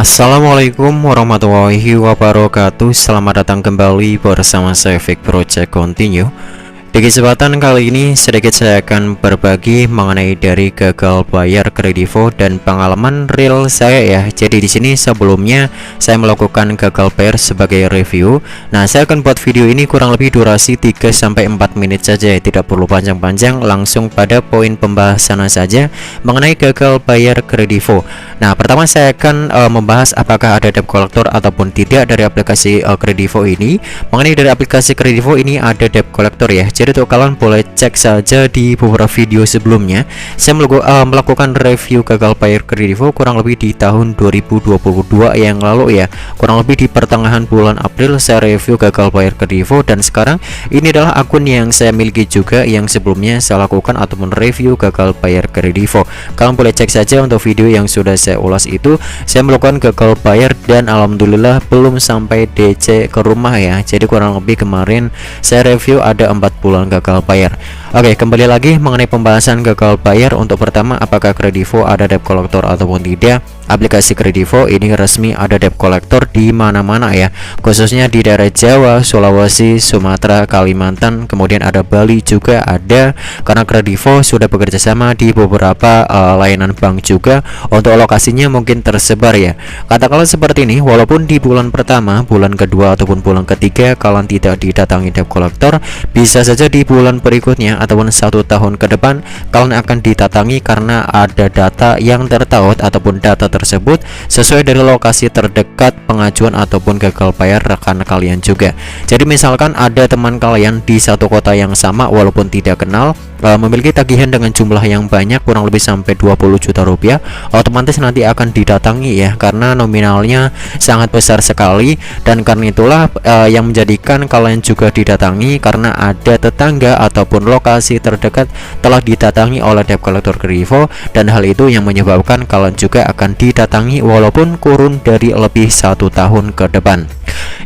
Assalamualaikum warahmatullahi wabarakatuh. Selamat datang kembali bersama saya Fik Project Continue. Di kesempatan kali ini sedikit saya akan berbagi mengenai dari gagal bayar kredivo dan pengalaman real saya ya. Jadi di sini sebelumnya saya melakukan gagal bayar sebagai review. Nah, saya akan buat video ini kurang lebih durasi 3-4 menit saja ya. Tidak perlu panjang-panjang, langsung pada poin pembahasan saja mengenai gagal bayar kredivo. Nah, pertama saya akan membahas apakah ada debt collector ataupun tidak dari aplikasi kredivo ini. Mengenai dari aplikasi kredivo ini ada debt collector ya. Jadi untuk kalian boleh cek saja di beberapa video sebelumnya. Saya melakukan review gagal bayar kredivo kurang lebih di tahun 2022 yang lalu ya. Kurang lebih di pertengahan bulan April saya review gagal bayar kredivo, dan sekarang ini adalah akun yang saya miliki juga yang sebelumnya saya lakukan ataupun review gagal bayar kredivo. Kalian boleh cek saja untuk video yang sudah saya ulas itu. Saya melakukan gagal bayar dan alhamdulillah belum sampai DC ke rumah ya. Jadi kurang lebih kemarin saya review ada 4 bulan gagal bayar. Oke, kembali lagi mengenai pembahasan gagal bayar. Untuk pertama, apakah kredivo ada debt collector ataupun tidak? Aplikasi kredivo ini resmi ada debt collector di mana-mana ya, khususnya di daerah Jawa, Sulawesi, Sumatera, Kalimantan, kemudian ada Bali juga ada, karena kredivo sudah bekerja sama di beberapa layanan bank juga. Untuk lokasinya mungkin tersebar ya. Katakanlah seperti ini, walaupun di bulan pertama, bulan kedua ataupun bulan ketiga kalian tidak didatangi debt collector, bisa saja di bulan berikutnya ataupun 1 tahun ke depan kalian akan didatangi karena ada data yang tertaut ataupun data tersebut sesuai dari lokasi terdekat pengajuan ataupun gagal bayar rekan kalian juga. Jadi misalkan ada teman kalian di satu kota yang sama walaupun tidak kenal, memiliki tagihan dengan jumlah yang banyak kurang lebih sampai 20 juta rupiah, otomatis nanti akan didatangi ya, karena nominalnya sangat besar sekali. Dan karena itulah yang menjadikan kalian juga didatangi, karena ada tetangga ataupun lokasi terdekat telah didatangi oleh debt collector kredivo, dan hal itu yang menyebabkan kalian juga akan didatangi walaupun kurun dari lebih 1 tahun ke depan.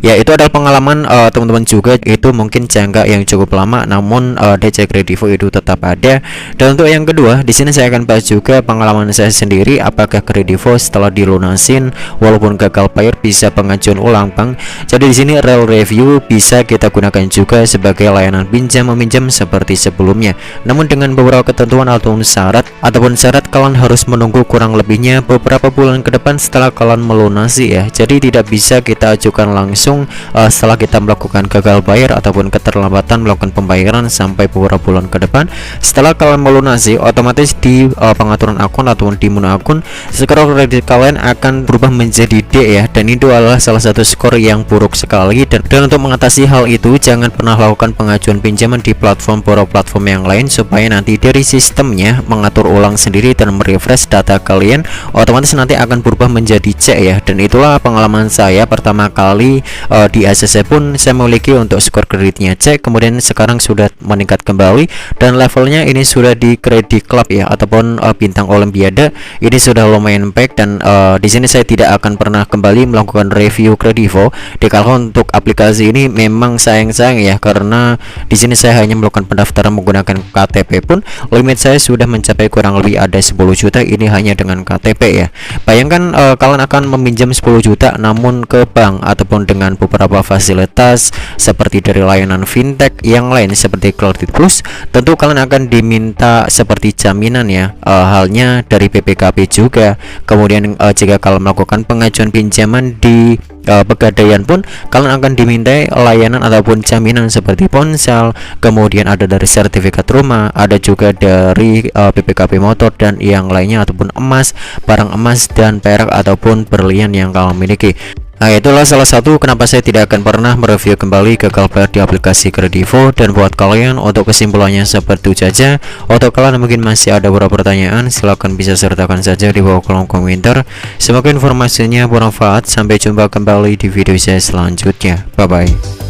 Ya, itu adalah pengalaman teman-teman juga. Itu mungkin jangka yang cukup lama, namun DC kredivo itu tetap ada. Dan untuk yang kedua, di sini saya akan bahas juga pengalaman saya sendiri, apakah kredivo setelah dilunasin walaupun gagal bayar bisa pengajuan ulang bank. Jadi di sini real review bisa kita gunakan juga sebagai layanan pinjam meminjam seperti sebelumnya, namun dengan beberapa ketentuan ataupun syarat kalian harus menunggu kurang lebihnya beberapa bulan ke depan setelah kalian melunasi ya. Jadi tidak bisa kita ajukan langsung setelah kita melakukan gagal bayar ataupun keterlambatan melakukan pembayaran sampai beberapa bulan ke depan. Setelah kalian melunasi, otomatis di pengaturan akun ataupun di menu akun, skor kredit kalian akan berubah menjadi D ya, dan itu adalah salah satu skor yang buruk sekali. Dan untuk mengatasi hal itu, jangan pernah lakukan pengajuan pinjaman di beberapa platform yang lain, supaya nanti dari sistemnya mengatur ulang sendiri dan merefresh data kalian, otomatis nanti akan berubah menjadi C ya. Dan itulah pengalaman saya pertama kali di ACC pun saya memiliki untuk skor kreditnya C, kemudian sekarang sudah meningkat kembali dan levelnya ini sudah di Credit Club ya, ataupun bintang Olimpiade. Ini sudah lumayan baik, dan di sini saya tidak akan pernah kembali melakukan review kredivo. Dikarenakan untuk aplikasi ini memang sayang ya, karena di sini saya hanya melakukan pendaftaran menggunakan KTP pun limit saya sudah mencapai kurang lebih ada 10 juta. Ini hanya dengan KTP ya. Bayangkan kalian akan meminjam 10 juta namun ke bank ataupun dengan beberapa fasilitas seperti dari layanan fintech yang lain seperti Kredit Plus, tentu kalian akan diminta seperti jaminan ya, halnya dari BPKB juga. Kemudian jika kalian melakukan pengajuan pinjaman di Pegadaian pun kalian akan dimintai layanan ataupun jaminan seperti ponsel, kemudian ada dari sertifikat rumah, ada juga dari BPKB motor dan yang lainnya, ataupun emas, barang emas dan perak ataupun berlian yang kalian miliki. Nah, itulah salah satu kenapa saya tidak akan pernah mereview kembali gagal bayar di aplikasi kredivo. Dan buat kalian, untuk kesimpulannya seperti itu saja. Untuk kalian mungkin masih ada beberapa pertanyaan, silahkan bisa sertakan saja di bawah kolom komentar. Semoga informasinya bermanfaat. Sampai jumpa kembali di video saya selanjutnya. Bye bye.